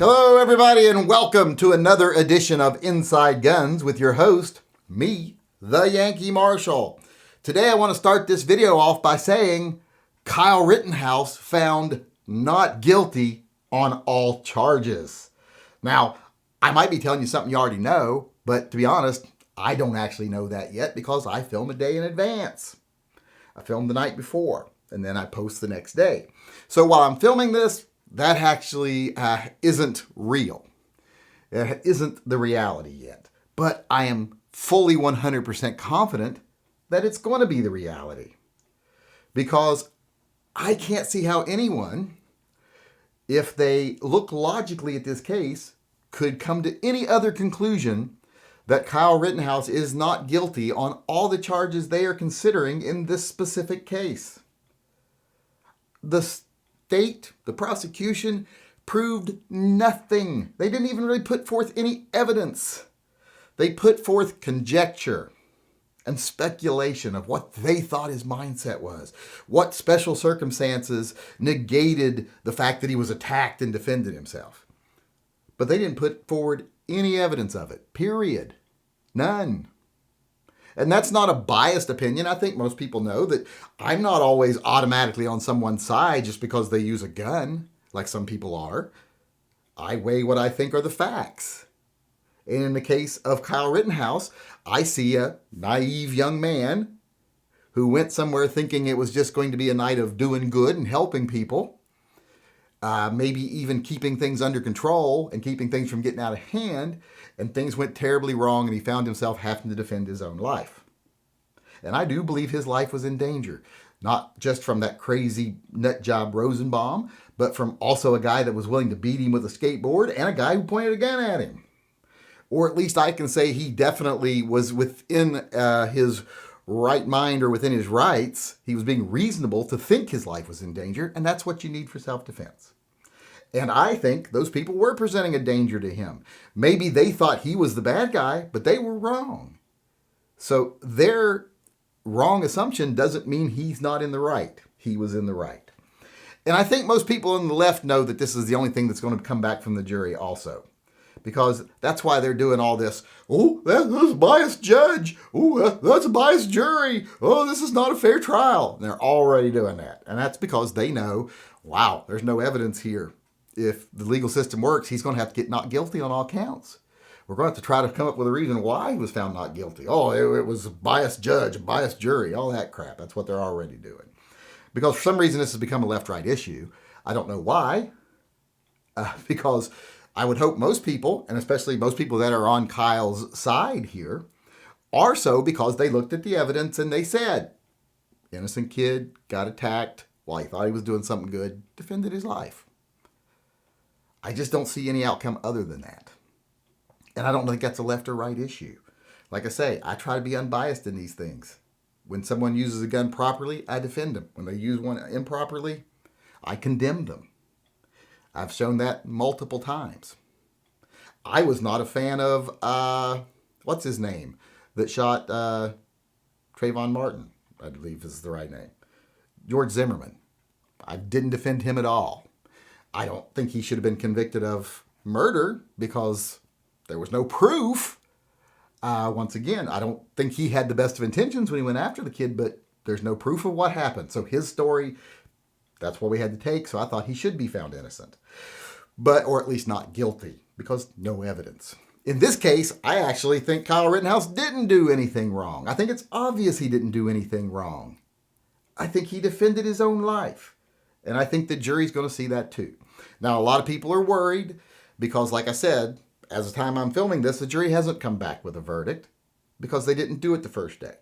Hello, everybody, and welcome to another edition of Inside Guns with your host, me, the Yankee Marshal. Today, I want to start this video off by saying Kyle Rittenhouse found not guilty on all charges. Now, I might be telling you something you already know, but to be honest, I don't actually know that yet because I film a day in advance. I film the night before, and then I post the next day. So while I'm filming this, that actually isn't real. It isn't the reality yet. But I am fully 100% confident that it's going to be the reality. Because I can't see how anyone, if they look logically at this case, could come to any other conclusion that Kyle Rittenhouse is not guilty on all the charges they are considering in this specific case. The prosecution, proved nothing. They didn't even really put forth any evidence. They put forth conjecture and speculation of what they thought his mindset was, what special circumstances negated the fact that he was attacked and defended himself. But they didn't put forward any evidence of it, period. None. And that's not a biased opinion. I think most people know that I'm not always automatically on someone's side just because they use a gun, like some people are. I weigh what I think are the facts. And in the case of Kyle Rittenhouse, I see a naive young man who went somewhere thinking it was just going to be a night of doing good and helping people, maybe even keeping things under control and keeping things from getting out of hand, and things went terribly wrong and he found himself having to defend his own life. And I do believe his life was in danger, not just from that crazy nut job Rosenbaum, but from also a guy that was willing to beat him with a skateboard and a guy who pointed a gun at him. Or at least I can say he definitely was within his right mind or within his rights. He was being reasonable to think his life was in danger, and that's what you need for self-defense. And I think those people were presenting a danger to him. Maybe they thought he was the bad guy, but they were wrong. So their wrong assumption doesn't mean he's not in the right. He was in the right. And I think most people on the left know that this is the only thing that's going to come back from the jury also. Because that's why they're doing all this. Oh, that's a biased judge. Oh, that's a biased jury. Oh, this is not a fair trial. And they're already doing that. And that's because they know, wow, there's no evidence here. If the legal system works, he's going to have to get not guilty on all counts. We're going to have to try to come up with a reason why he was found not guilty. Oh, it was a biased judge, a biased jury, all that crap. That's what they're already doing. Because for some reason this has become a left-right issue. I don't know why. Because I would hope most people, and especially most people that are on Kyle's side here, are so because they looked at the evidence and they said, innocent kid got attacked while he thought he was doing something good, defended his life. I just don't see any outcome other than that. And I don't think that's a left or right issue. Like I say, I try to be unbiased in these things. When someone uses a gun properly, I defend them. When they use one improperly, I condemn them. I've shown that multiple times. I was not a fan of, what's his name, that shot Trayvon Martin, I believe is the right name. George Zimmerman. I didn't defend him at all. I don't think he should have been convicted of murder because there was no proof. Once again, I don't think he had the best of intentions when he went after the kid, but there's no proof of what happened. So his story, that's what we had to take. So I thought he should be found innocent, or at least not guilty because no evidence. In this case, I actually think Kyle Rittenhouse didn't do anything wrong. I think it's obvious he didn't do anything wrong. I think he defended his own life. And I think the jury's going to see that too. Now, a lot of people are worried because, like I said, as the time I'm filming this, the jury hasn't come back with a verdict because they didn't do it the first day.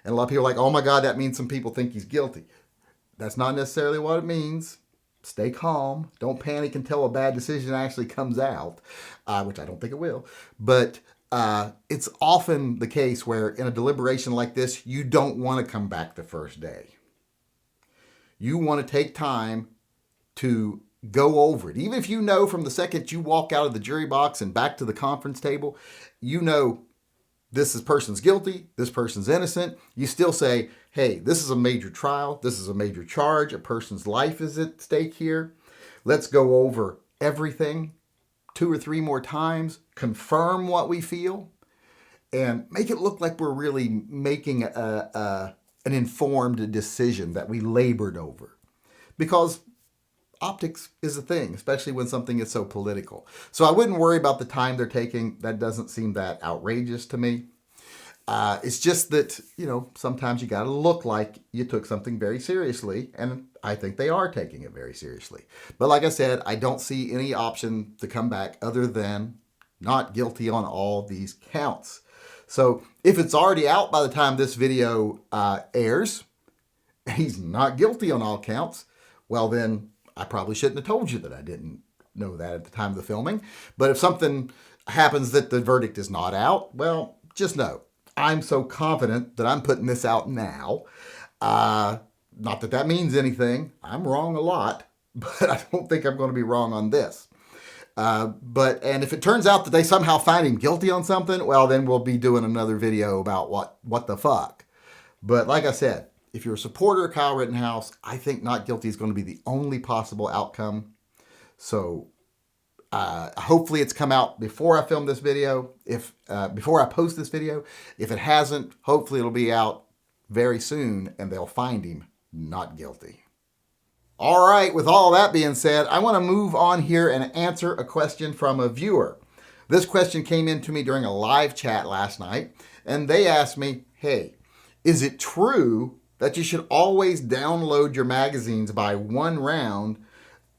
And a lot of people are like, oh my God, that means some people think he's guilty. That's not necessarily what it means. Stay calm. Don't panic until a bad decision actually comes out, which I don't think it will. But it's often the case where in a deliberation like this, you don't want to come back the first day. You want to take time to go over it. Even if you know from the second you walk out of the jury box and back to the conference table, you know this person's guilty, this person's innocent. You still say, hey, this is a major trial. This is a major charge. A person's life is at stake here. Let's go over everything. 2 or 3 more times, confirm what we feel, and make it look like we're really making an informed decision that we labored over. Because optics is a thing, especially when something is so political. So I wouldn't worry about the time they're taking. That doesn't seem that outrageous to me. It's just that, sometimes you got to look like you took something very seriously, and I think they are taking it very seriously. But like I said, I don't see any option to come back other than not guilty on all these counts. So if it's already out by the time this video airs, and he's not guilty on all counts, well then I probably shouldn't have told you that I didn't know that at the time of the filming. But if something happens that the verdict is not out, well, just know I'm so confident that I'm putting this out now. Not that that means anything. I'm wrong a lot, but I don't think I'm going to be wrong on this. And if it turns out that they somehow find him guilty on something, well, then we'll be doing another video about what the fuck. But like I said, if you're a supporter of Kyle Rittenhouse, I think not guilty is going to be the only possible outcome. So hopefully it's come out before I film this video. Before I post this video. If it hasn't, hopefully it'll be out very soon and they'll find him not guilty. All right, with all that being said, I want to move on here and answer a question from a viewer. This question came in to me during a live chat last night, and they asked me, hey, is it true that you should always download your magazines by one round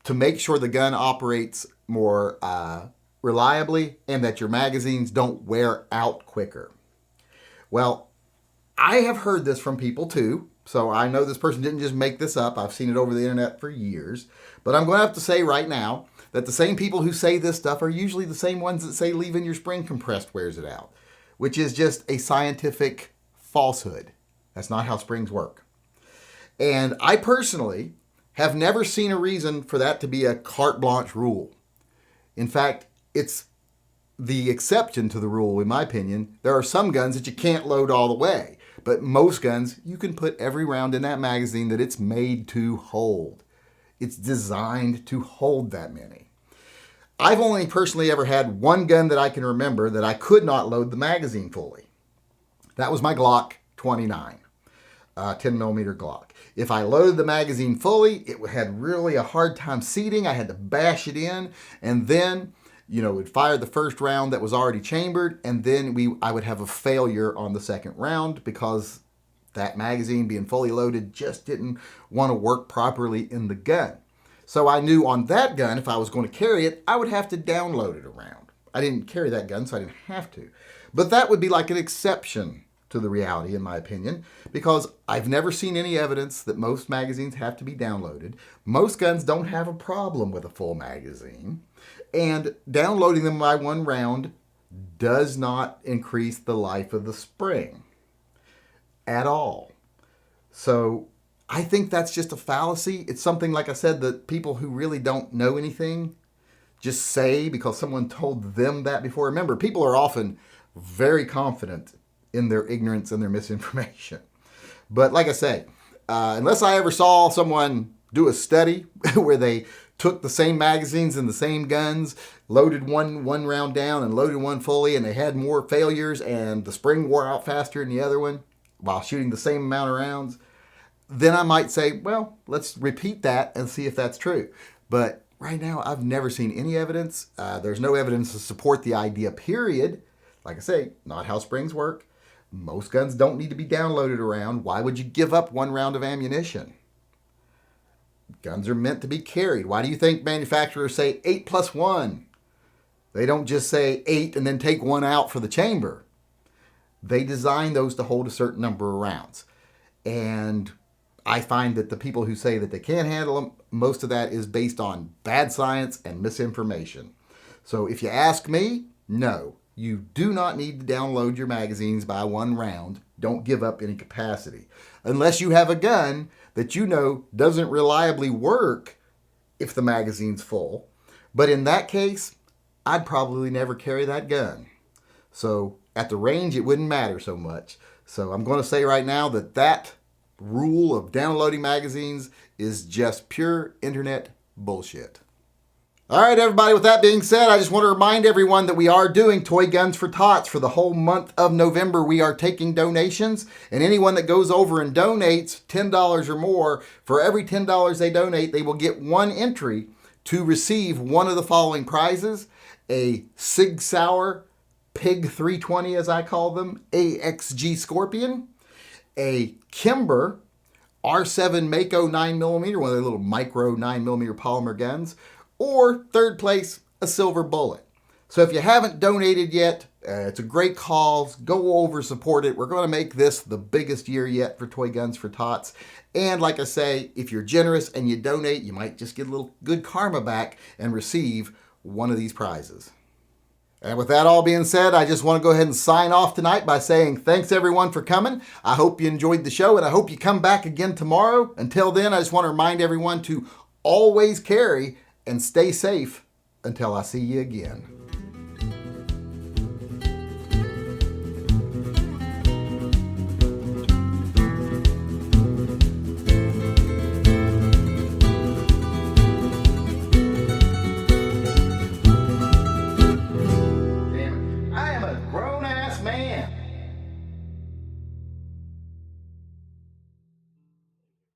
to make sure the gun operates more reliably and that your magazines don't wear out quicker? Well, I have heard this from people too. So I know this person didn't just make this up. I've seen it over the internet for years. But I'm going to have to say right now that the same people who say this stuff are usually the same ones that say leaving your spring compressed wears it out, which is just a scientific falsehood. That's not how springs work. And I personally have never seen a reason for that to be a carte blanche rule. In fact, it's the exception to the rule, in my opinion. There are some guns that you can't load all the way. But most guns, you can put every round in that magazine that it's made to hold. It's designed to hold that many. I've only personally ever had one gun that I can remember that I could not load the magazine fully. That was my Glock 29, 10 millimeter Glock. If I loaded the magazine fully, it had really a hard time seating. I had to bash it in, and then it fired the first round that was already chambered, and then I would have a failure on the second round because that magazine being fully loaded just didn't want to work properly in the gun. So I knew on that gun, if I was going to carry it, I would have to download it around. I didn't carry that gun, so I didn't have to. But that would be like an exception to the reality, in my opinion, because I've never seen any evidence that most magazines have to be downloaded. Most guns don't have a problem with a full magazine. And downloading them by one round does not increase the life of the spring at all. So I think that's just a fallacy. It's something, like I said, that people who really don't know anything just say because someone told them that before. Remember, people are often very confident in their ignorance and their misinformation. But like I say, unless I ever saw someone do a study where they took the same magazines and the same guns, loaded one round down and loaded one fully, and they had more failures and the spring wore out faster than the other one while shooting the same amount of rounds, then I might say, well, let's repeat that and see if that's true. But right now, I've never seen any evidence. There's no evidence to support the idea, period. Like I say, not how springs work. Most guns don't need to be downloaded around. Why would you give up one round of ammunition? Guns are meant to be carried. Why do you think manufacturers say 8+1? They don't just say 8 and then take one out for the chamber. They design those to hold a certain number of rounds. And I find that the people who say that they can't handle them, most of that is based on bad science and misinformation. So if you ask me, no, you do not need to download your magazines by one round. Don't give up any capacity. Unless you have a gun that you know doesn't reliably work if the magazine's full. But in that case, I'd probably never carry that gun. So at the range, it wouldn't matter so much. So I'm going to say right now that rule of downloading magazines is just pure internet bullshit. All right, everybody, with that being said, I just want to remind everyone that we are doing Toy Guns for Tots for the whole month of November. We are taking donations, and anyone that goes over and donates $10 or more, for every $10 they donate, they will get one entry to receive one of the following prizes: a Sig Sauer Pig 320, as I call them, AXG Scorpion, a Kimber R7 Mako 9mm, one of their little micro 9mm polymer guns, or third place, a silver bullet. So if you haven't donated yet, it's a great cause. Go over, support it. We're going to make this the biggest year yet for Toy Guns for Tots. And like I say, if you're generous and you donate, you might just get a little good karma back and receive one of these prizes. And with that all being said, I just want to go ahead and sign off tonight by saying thanks everyone for coming. I hope you enjoyed the show, and I hope you come back again tomorrow. Until then, I just want to remind everyone to always carry and stay safe until I see you again.